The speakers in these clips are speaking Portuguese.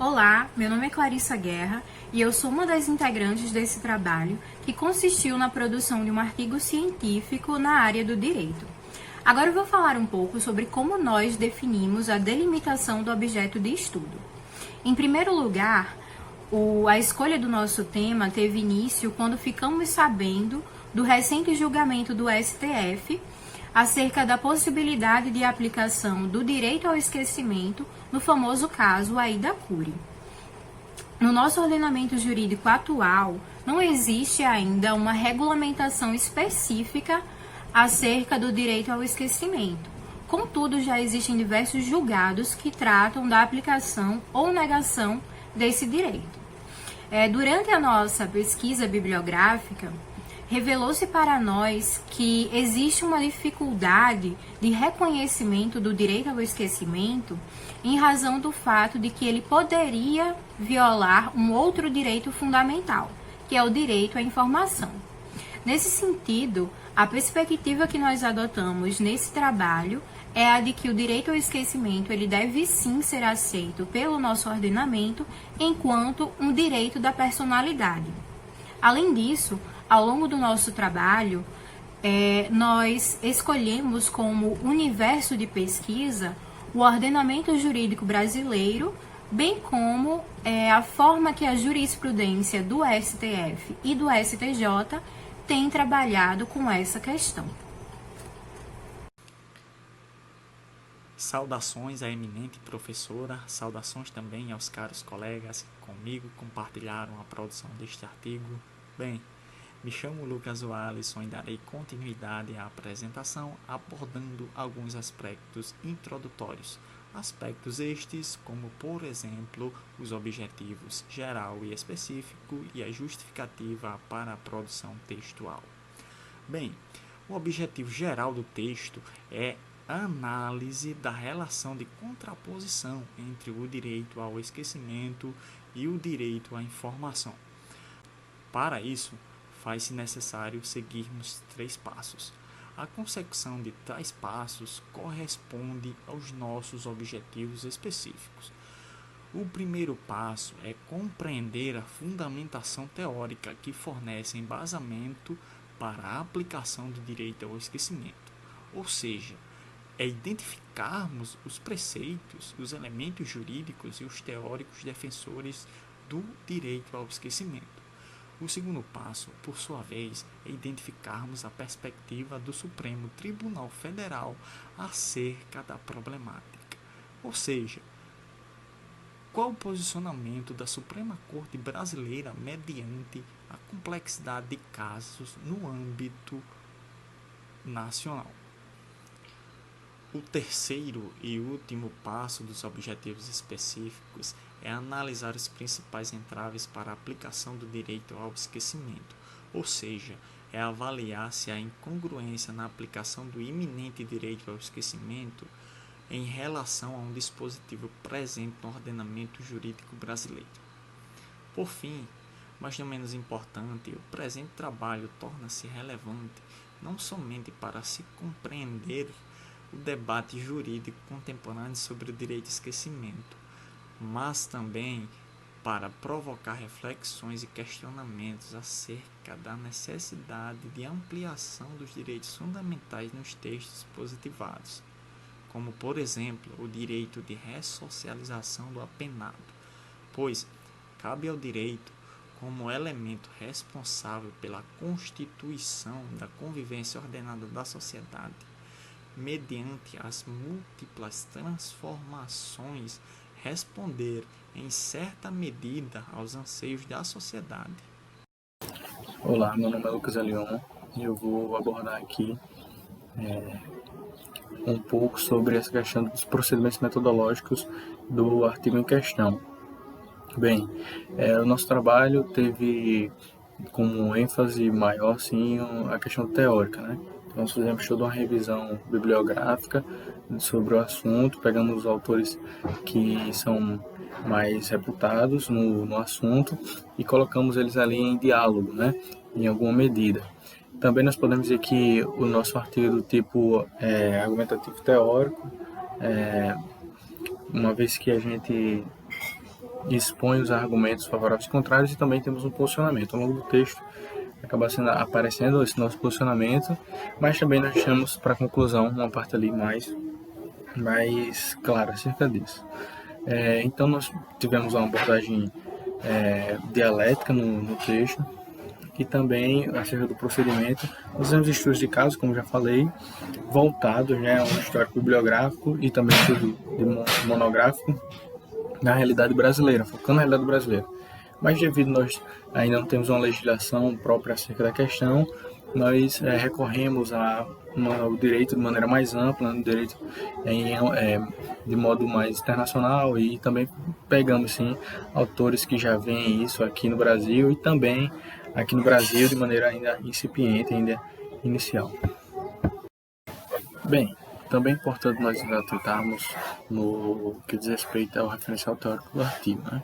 Olá, meu nome é Clarissa Guerra e eu sou uma das integrantes desse trabalho que consistiu na produção de um artigo científico na área do direito. Agora eu vou falar um pouco sobre como nós definimos a delimitação do objeto de estudo. Em primeiro lugar, a escolha do nosso tema teve início quando ficamos sabendo do recente julgamento do STF acerca da possibilidade de aplicação do direito ao esquecimento no famoso caso Aida Cury. No nosso ordenamento jurídico atual, não existe ainda uma regulamentação específica acerca do direito ao esquecimento. Contudo, já existem diversos julgados que tratam da aplicação ou negação desse direito. Durante a nossa pesquisa bibliográfica, revelou-se para nós que existe uma dificuldade de reconhecimento do direito ao esquecimento em razão do fato de que ele poderia violar um outro direito fundamental, que é o direito à informação. Nesse sentido, a perspectiva que nós adotamos nesse trabalho é a de que o direito ao esquecimento ele deve sim ser aceito pelo nosso ordenamento enquanto um direito da personalidade. Além disso, ao longo do nosso trabalho, nós escolhemos como universo de pesquisa o ordenamento jurídico brasileiro, bem como a forma que a jurisprudência do STF e do STJ tem trabalhado com essa questão. Saudações à eminente professora, saudações também aos caros colegas que comigo compartilharam a produção deste artigo. Bem, me chamo Lucas Alisson e darei continuidade à apresentação abordando alguns aspectos introdutórios. Aspectos estes como, por exemplo, os objetivos geral e específico e a justificativa para a produção textual. Bem, o objetivo geral do texto é a análise da relação de contraposição entre o direito ao esquecimento e o direito à informação. Para isso, faz-se necessário seguirmos 3 passos. A consecução de tais passos corresponde aos nossos objetivos específicos. O primeiro passo é compreender a fundamentação teórica que fornece embasamento para a aplicação do direito ao esquecimento, ou seja, é identificarmos os preceitos, os elementos jurídicos e os teóricos defensores do direito ao esquecimento. O segundo passo, por sua vez, é identificarmos a perspectiva do Supremo Tribunal Federal acerca da problemática, ou seja, qual o posicionamento da Suprema Corte Brasileira mediante a complexidade de casos no âmbito nacional. O terceiro e último passo dos objetivos específicos é analisar os principais entraves para a aplicação do direito ao esquecimento, ou seja, é avaliar se há incongruência na aplicação do iminente direito ao esquecimento em relação a um dispositivo presente no ordenamento jurídico brasileiro. Por fim, mas não menos importante, o presente trabalho torna-se relevante não somente para se compreender o debate jurídico contemporâneo sobre o direito ao esquecimento, mas também para provocar reflexões e questionamentos acerca da necessidade de ampliação dos direitos fundamentais nos textos positivados, como, por exemplo, o direito de ressocialização do apenado, pois cabe ao direito, como elemento responsável pela constituição da convivência ordenada da sociedade, mediante as múltiplas transformações, responder em certa medida aos anseios da sociedade. Olá, meu nome é Lucas Elion e eu vou abordar aqui um pouco sobre essa questão dos procedimentos metodológicos do artigo em questão. Bem, o nosso trabalho teve como ênfase maior, sim, a questão teórica, né? Então, nós fizemos toda uma revisão bibliográfica sobre o assunto, pegamos os autores que são mais reputados no assunto e colocamos eles ali em diálogo, né? Em alguma medida. Também nós podemos dizer que o nosso artigo é do tipo argumentativo teórico, uma vez que a gente expõe os argumentos favoráveis e contrários, e também temos um posicionamento. Ao longo do texto acaba aparecendo esse nosso posicionamento, mas também nós deixamos para conclusão uma parte ali mais clara acerca disso. Então nós tivemos uma abordagem dialética no texto, e também acerca do procedimento. Nós fizemos estudos de caso, como já falei, voltados a um histórico bibliográfico e também estudo monográfico na realidade brasileira, focando na realidade brasileira. Mas devido nós ainda não temos uma legislação própria acerca da questão, nós recorremos ao direito de maneira mais ampla, no direito de modo mais internacional, e também pegamos sim autores que já veem isso aqui no Brasil, e também aqui no Brasil de maneira ainda incipiente, ainda inicial. Bem, também é importante nós atentarmos no que diz respeito ao referencial teórico do artigo, né?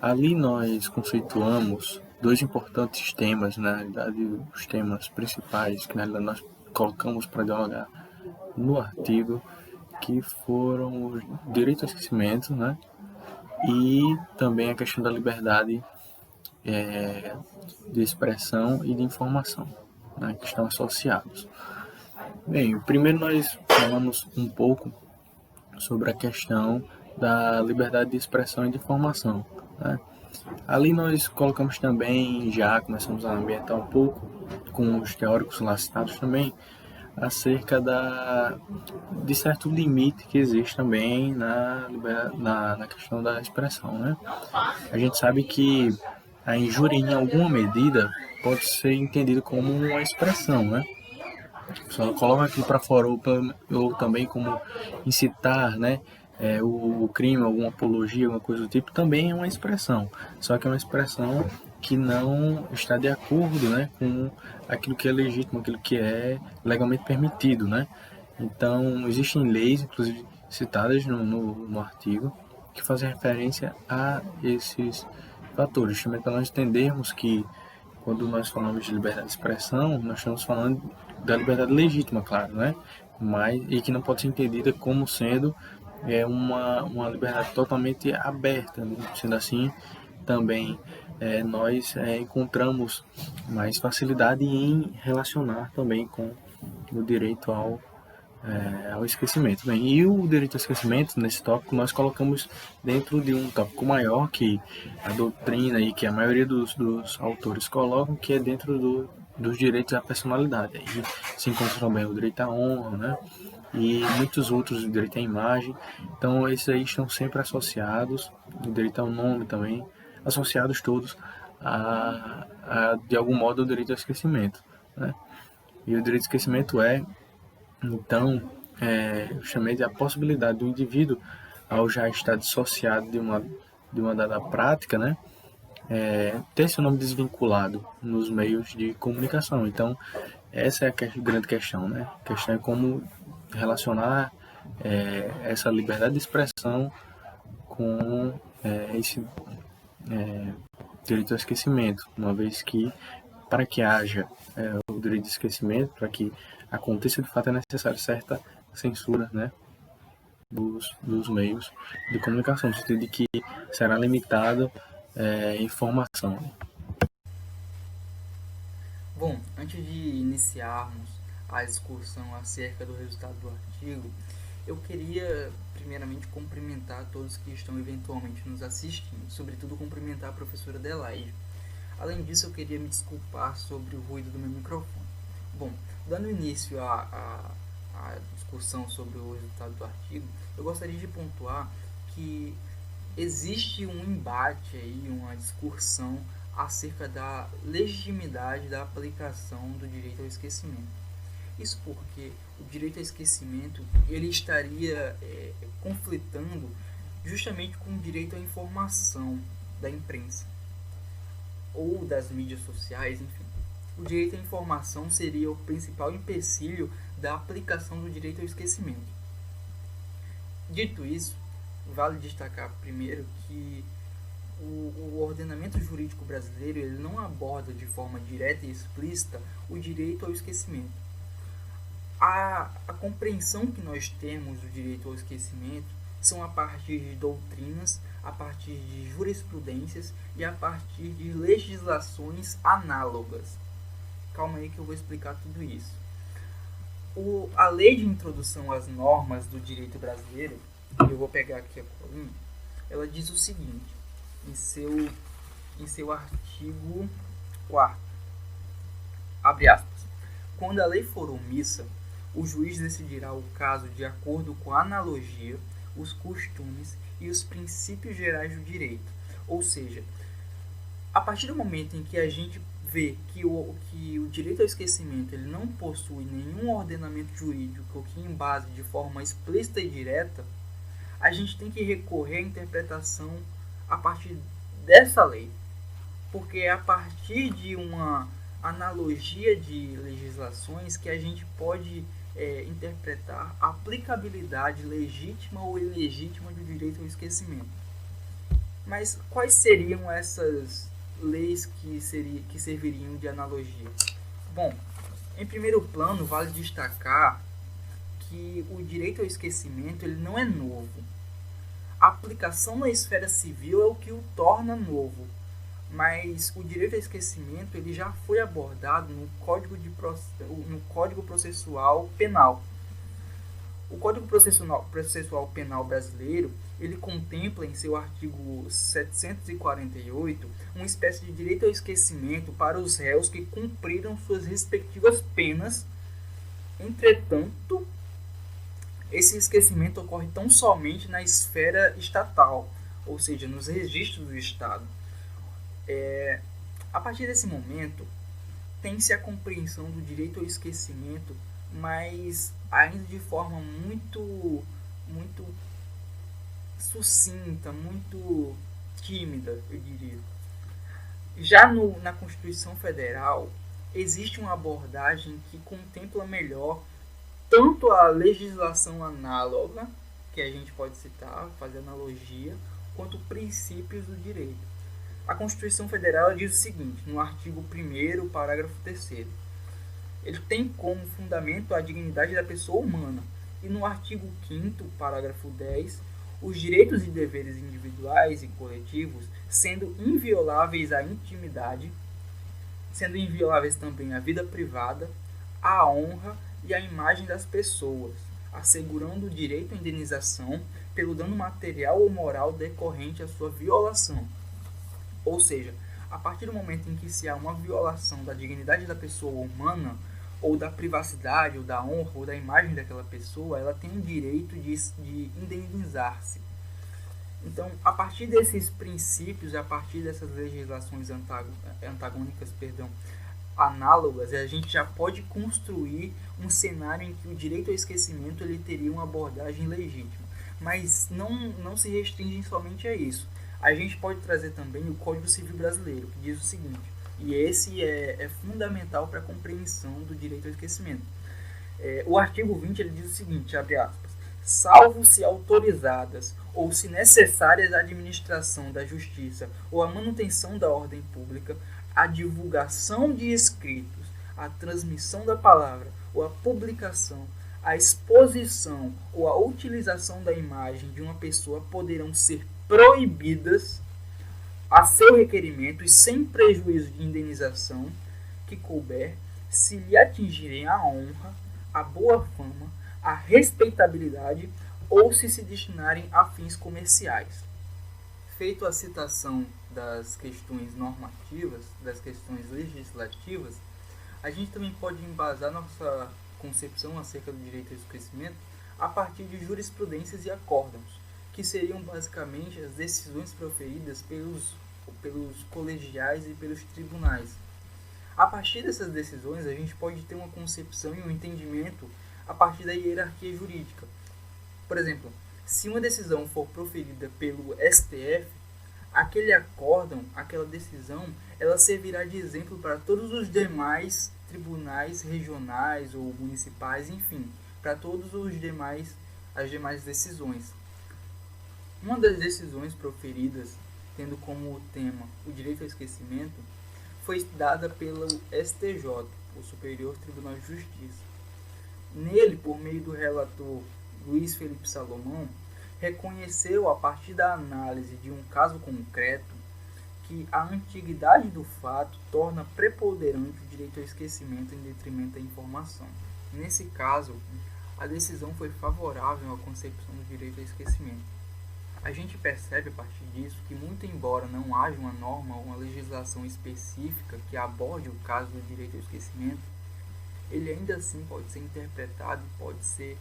Ali nós conceituamos dois importantes temas, na realidade, os temas principais que na realidade nós colocamos para dialogar no artigo, que foram o direito ao esquecimento, né? E também a questão da liberdade de expressão e de informação, né, que estão associados. Bem, primeiro nós falamos um pouco sobre a questão da liberdade de expressão e de informação, né? Ali nós colocamos também, já começamos a ambientar um pouco com os teóricos lá citados também, acerca de certo limite que existe também na questão da expressão, né? A gente sabe que a injúria, em alguma medida, pode ser entendida como uma expressão, né? Só coloca aquilo para fora, ou também como incitar, né? O crime, alguma apologia, alguma coisa do tipo, também é uma expressão. Só que é uma expressão que não está de acordo, né, com aquilo que é legítimo, aquilo que é legalmente permitido, né? Então, existem leis, inclusive citadas no artigo, que fazem referência a esses fatores, também para nós entendermos que quando nós falamos de liberdade de expressão, nós estamos falando da liberdade legítima, claro, né? E que não pode ser entendida como sendo uma liberdade totalmente aberta, né? Sendo assim, também nós encontramos mais facilidade em relacionar também com o direito ao esquecimento. Bem, e o direito ao esquecimento, nesse tópico, nós colocamos dentro de um tópico maior que a doutrina e que a maioria dos autores colocam, que é dentro dos direitos à personalidade. Aí se encontra também o direito à honra, né? E muitos outros, o direito à imagem. Então, esses aí estão sempre associados, o direito ao nome também, associados todos de algum modo, ao direito ao esquecimento, né? E o direito ao esquecimento então, eu chamei de a possibilidade do indivíduo, ao já estar dissociado de uma dada prática, né, ter seu nome desvinculado nos meios de comunicação. Então, essa é a grande questão, né? A questão é como relacionar essa liberdade de expressão com esse direito ao esquecimento, uma vez que, para que haja o direito de esquecimento, para que aconteça de fato, é necessário certa censura, né, dos meios de comunicação, no sentido de que será limitada informação. Bom, antes de iniciarmos a discussão acerca do resultado do artigo, eu queria primeiramente cumprimentar todos que estão eventualmente nos assistindo, sobretudo cumprimentar a professora Adelaide. Além disso, eu queria me desculpar sobre o ruído do meu microfone. Bom, dando início à discussão sobre o resultado do artigo, eu gostaria de pontuar que existe um embate aí, uma discussão acerca da legitimidade da aplicação do direito ao esquecimento. Isso porque o direito ao esquecimento ele estaria conflitando justamente com o direito à informação da imprensa ou das mídias sociais, enfim. O direito à informação seria o principal empecilho da aplicação do direito ao esquecimento. Dito isso, vale destacar primeiro que o ordenamento jurídico brasileiro ele não aborda de forma direta e explícita o direito ao esquecimento. A compreensão que nós temos do direito ao esquecimento são a partir de doutrinas a partir de jurisprudências e a partir de legislações análogas. Calma aí que eu vou explicar tudo isso. A Lei de Introdução às Normas do Direito Brasileiro, eu vou pegar aqui a colinha, ela diz o seguinte, em seu artigo 4º, abre aspas, quando a lei for omissa, o juiz decidirá o caso de acordo com a analogia, os costumes e os princípios gerais do direito. Ou seja, a partir do momento em que a gente vê que o direito ao esquecimento ele não possui nenhum ordenamento jurídico que embase de forma explícita e direta, a gente tem que recorrer à interpretação a partir dessa lei. Porque é a partir de uma analogia de legislações que a gente pode interpretar a aplicabilidade legítima ou ilegítima do direito ao esquecimento. Mas quais seriam essas leis que serviriam de analogia? Bom, em primeiro plano, vale destacar que o direito ao esquecimento ele não é novo. A aplicação na esfera civil é o que o torna novo, mas o direito ao esquecimento ele já foi abordado no Código Processual Penal. O Código Processual Penal brasileiro ele contempla em seu artigo 748 uma espécie de direito ao esquecimento para os réus que cumpriram suas respectivas penas. Entretanto, esse esquecimento ocorre tão somente na esfera estatal, ou seja, nos registros do Estado. A partir desse momento, tem-se a compreensão do direito ao esquecimento, mas ainda de forma muito sucinta, muito tímida, eu diria. Já na Constituição Federal, existe uma abordagem que contempla melhor tanto a legislação análoga, que a gente pode citar, fazer analogia, quanto princípios do direito. A Constituição Federal diz o seguinte, no artigo 1º, parágrafo 3º, ele tem como fundamento a dignidade da pessoa humana, e no artigo 5º, parágrafo 10, os direitos e deveres individuais e coletivos, sendo invioláveis à intimidade, sendo invioláveis também à vida privada, à honra e à imagem das pessoas, assegurando o direito à indenização pelo dano material ou moral decorrente à sua violação. Ou seja, a partir do momento em que se há uma violação da dignidade da pessoa humana, ou da privacidade, ou da honra, ou da imagem daquela pessoa, ela tem o direito de indenizar-se. Então, a partir desses princípios, a partir dessas legislações antagônicas, análogas, a gente já pode construir um cenário em que o direito ao esquecimento ele teria uma abordagem legítima. Mas não se restringe somente a isso. A gente pode trazer também o Código Civil Brasileiro, que diz o seguinte, e esse é fundamental para a compreensão do direito ao esquecimento. O artigo 20 ele diz o seguinte, abre aspas, salvo se autorizadas ou se necessárias à administração da justiça ou à manutenção da ordem pública, a divulgação de escritos, a transmissão da palavra ou a publicação, a exposição ou a utilização da imagem de uma pessoa poderão ser proibidas a seu requerimento e sem prejuízo de indenização que couber, se lhe atingirem a honra, a boa fama, a respeitabilidade ou se destinarem a fins comerciais. Feito a citação das questões normativas, das questões legislativas, a gente também pode embasar nossa concepção acerca do direito ao esquecimento a partir de jurisprudências e acórdãos, que seriam basicamente as decisões proferidas pelos colegiais e pelos tribunais. A partir dessas decisões, a gente pode ter uma concepção e um entendimento a partir da hierarquia jurídica. Por exemplo, se uma decisão for proferida pelo STF, aquele acórdão, aquela decisão, ela servirá de exemplo para todos os demais tribunais regionais ou municipais, enfim, para todos as demais decisões. Uma das decisões proferidas, tendo como tema o direito ao esquecimento, foi dada pelo STJ, o Superior Tribunal de Justiça. Nele, por meio do relator Luiz Felipe Salomão, reconheceu, a partir da análise de um caso concreto, que a antiguidade do fato torna preponderante o direito ao esquecimento em detrimento da informação. Nesse caso, a decisão foi favorável à concepção do direito ao esquecimento. A gente percebe a partir disso que, muito embora não haja uma norma ou uma legislação específica que aborde o caso do direito ao esquecimento, ele ainda assim pode ser interpretado e pode ser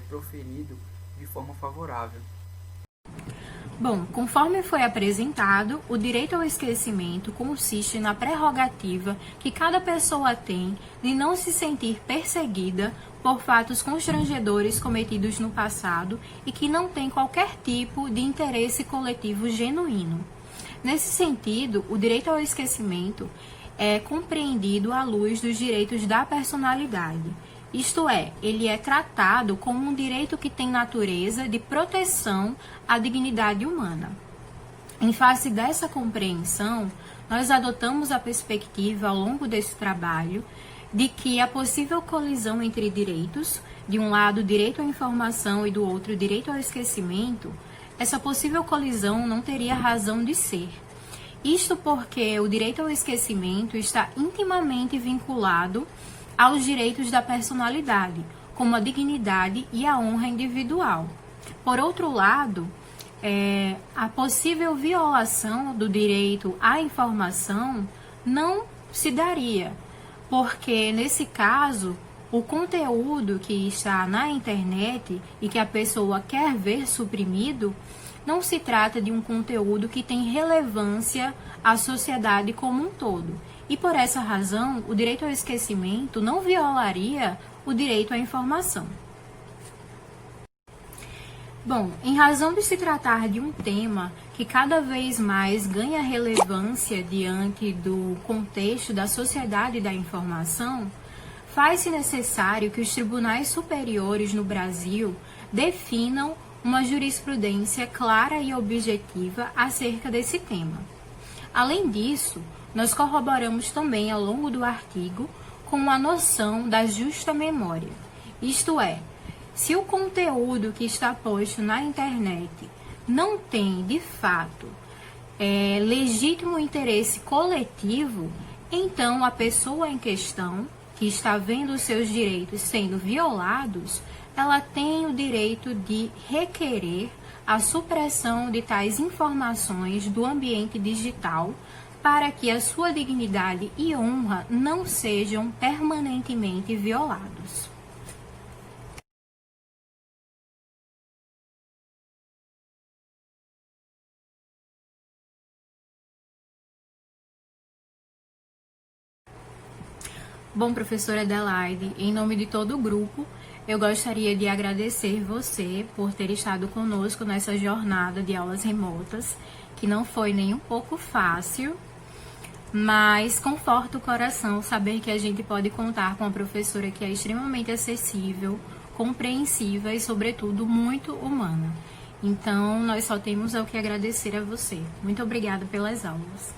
proferido de forma favorável. Bom, conforme foi apresentado, o direito ao esquecimento consiste na prerrogativa que cada pessoa tem de não se sentir perseguida por fatos constrangedores cometidos no passado e que não tem qualquer tipo de interesse coletivo genuíno. Nesse sentido, o direito ao esquecimento é compreendido à luz dos direitos da personalidade. Isto é, ele é tratado como um direito que tem natureza de proteção à dignidade humana. Em face dessa compreensão, nós adotamos a perspectiva ao longo desse trabalho de que a possível colisão entre direitos, de um lado direito à informação e do outro direito ao esquecimento, essa possível colisão não teria razão de ser. Isto porque o direito ao esquecimento está intimamente vinculado aos direitos da personalidade, como a dignidade e a honra individual. Por outro lado, a possível violação do direito à informação não se daria, porque nesse caso, o conteúdo que está na internet e que a pessoa quer ver suprimido, não se trata de um conteúdo que tem relevância à sociedade como um todo. E por essa razão, o direito ao esquecimento não violaria o direito à informação. Bom, em razão de se tratar de um tema que cada vez mais ganha relevância diante do contexto da sociedade da informação, faz-se necessário que os tribunais superiores no Brasil definam uma jurisprudência clara e objetiva acerca desse tema. Além disso, nós corroboramos também ao longo do artigo com a noção da justa memória. Isto é, se o conteúdo que está posto na internet não tem, de fato, legítimo interesse coletivo, então a pessoa em questão, que está vendo os seus direitos sendo violados, ela tem o direito de requerer a supressão de tais informações do ambiente digital para que a sua dignidade e honra não sejam permanentemente violados. Bom, professora Adelaide, em nome de todo o grupo, eu gostaria de agradecer você por ter estado conosco nessa jornada de aulas remotas, que não foi nem um pouco fácil, mas conforta o coração saber que a gente pode contar com uma professora que é extremamente acessível, compreensiva e, sobretudo, muito humana. Então, nós só temos o que agradecer a você. Muito obrigada pelas aulas.